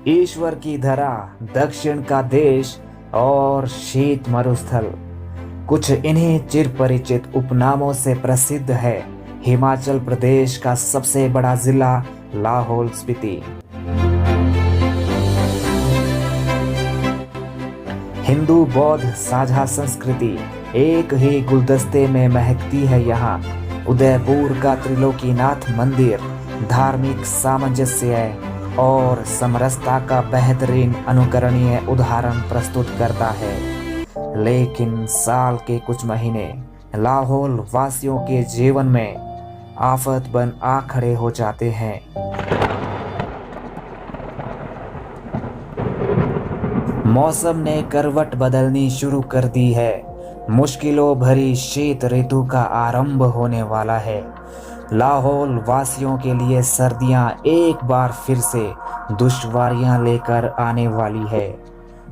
ईश्वर की धरा, दक्षिण का देश और शीत मरुस्थल कुछ इन्हीं चिर परिचित उपनामों से प्रसिद्ध है। हिमाचल प्रदेश का सबसे बड़ा जिला लाहौल स्पीति। हिंदू बौद्ध साझा संस्कृति एक ही गुलदस्ते में महकती है यहाँ। उदयपुर का त्रिलोकीनाथ मंदिर धार्मिक सामंजस्य और समरसता का बेहतरीन अनुकरणीय उदाहरण प्रस्तुत करता है। लेकिन साल के कुछ महीने लाहौल वासियों के जीवन में आफत बन आ खड़े हो जाते हैं। मौसम ने करवट बदलनी शुरू कर दी है। मुश्किलों भरी शीत ऋतु का आरंभ होने वाला है। लाहौल वासियों के लिए सर्दियां एक बार फिर से दुश्वारियां लेकर आने वाली है।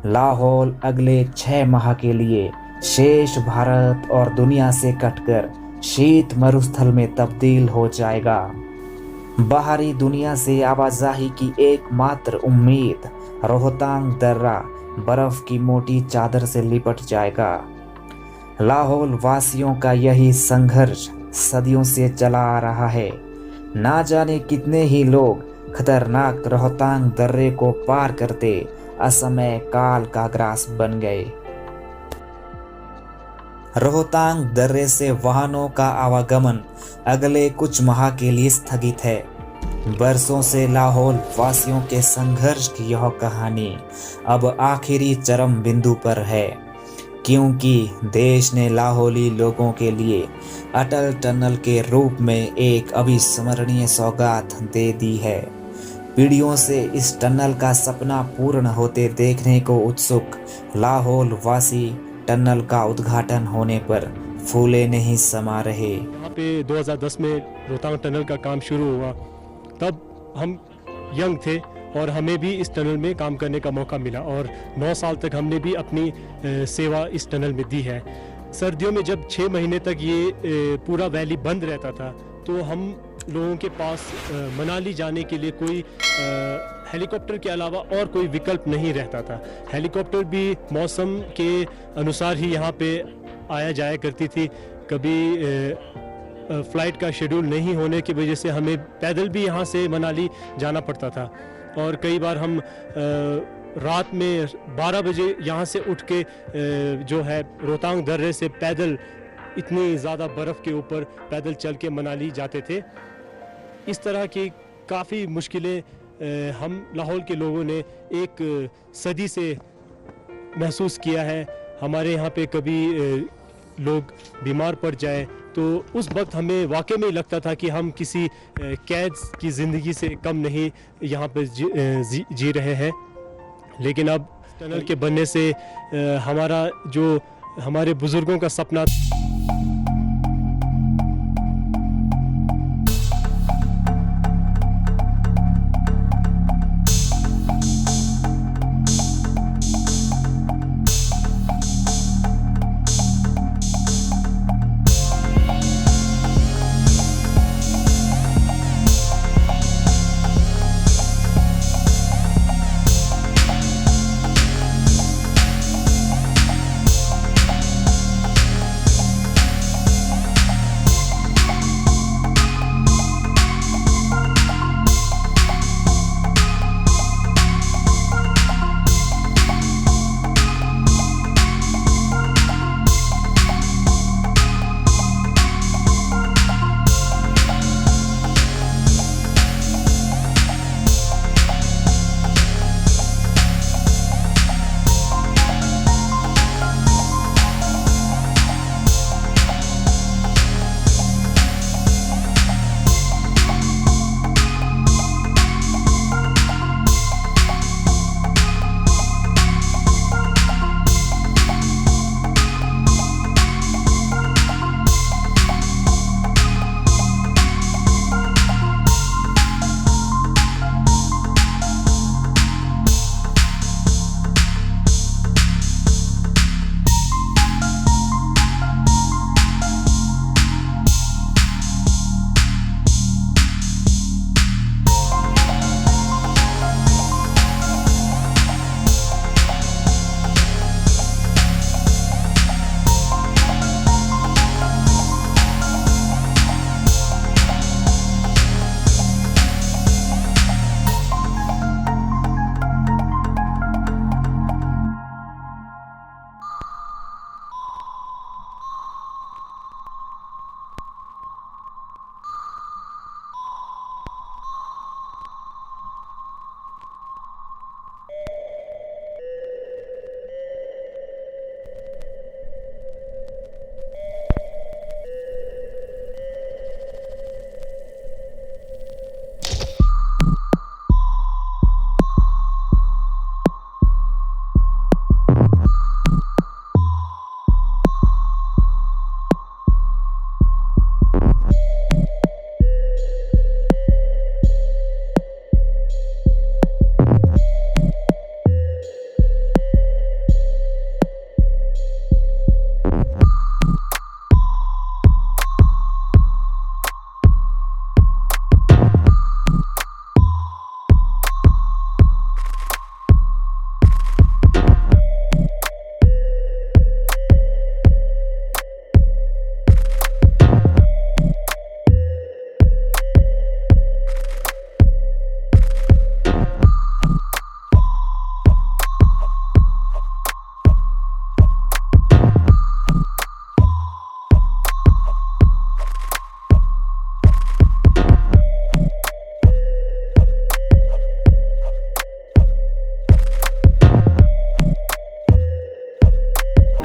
लाहौल अगले 6 माह के लिए शेष भारत और दुनिया से कटकर शीत मरुस्थल में तब्दील हो जाएगा। बाहरी दुनिया से आवाजाही की एकमात्र उम्मीद रोहतांग दर्रा बर्फ की मोटी चादर से लिपट जाएगा। लाहौल वासियों का यही संघर्ष सदियों से चला आ रहा है। ना जाने कितने ही लोग खतरनाक रोहतांग दर्रे को पार करते असमय काल का ग्रास बन गए। रोहतांग दर्रे से वाहनों का आवागमन अगले कुछ माह के लिए स्थगित है। बरसों से लाहौल वासियों के संघर्ष की यह कहानी अब आखिरी चरम बिंदु पर है, क्योंकि देश ने लाहौली लोगों के लिए अटल टनल के रूप में एक अविस्मरणीय सौगात दे दी है। पीढ़ियों से इस टनल का सपना पूर्ण होते देखने को उत्सुक लाहौल वासी टनल का उद्घाटन होने पर फूले नहीं समा रहे। यहाँ पे 2010 में रोहतांग टनल का काम शुरू हुआ, तब हम यंग थे और हमें भी इस टनल में काम करने का मौका मिला और 9 साल तक हमने भी अपनी सेवा इस टनल में दी है। सर्दियों में जब 6 महीने तक ये पूरा वैली बंद रहता था तो हम लोगों के पास मनाली जाने के लिए कोई हेलीकॉप्टर के अलावा और कोई विकल्प नहीं रहता था। हेलीकॉप्टर भी मौसम के अनुसार ही यहाँ पे आया जाया करती थी। कभी फ्लाइट का शेड्यूल नहीं होने की वजह से हमें पैदल भी यहाँ से मनाली जाना पड़ता था और कई बार हम रात में 12 बजे यहाँ से उठ के जो है रोहतांग दर्रे से पैदल इतनी ज़्यादा बर्फ़ के ऊपर पैदल चल के मनाली जाते थे। इस तरह की काफ़ी मुश्किलें हम लाहौल के लोगों ने एक सदी से महसूस किया है। हमारे यहाँ पे कभी लोग बीमार पड़ जाए तो उस वक्त हमें वाकई में लगता था कि हम किसी कैद की ज़िंदगी से कम नहीं यहाँ पे जी रहे हैं। लेकिन अब टनल के बनने से हमारा जो हमारे बुज़ुर्गों का सपना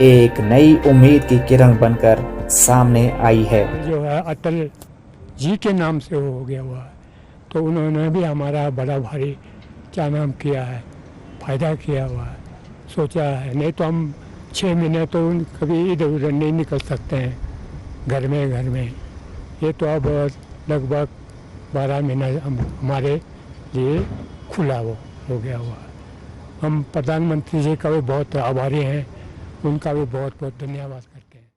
एक नई उम्मीद की किरण बनकर सामने आई है। जो है अटल जी के नाम से हो गया हुआ है, तो उन्होंने भी हमारा बड़ा भारी क्या नाम किया है, फ़ायदा किया हुआ है, सोचा है। नहीं तो हम 6 महीने तो कभी इधर उधर नहीं निकल सकते हैं घर में। ये तो अब लगभग 12 महीना हमारे लिए खुला हो गया हुआ है। हम प्रधानमंत्री जी का भी बहुत आभारी हैं, उनका भी बहुत बहुत धन्यवाद।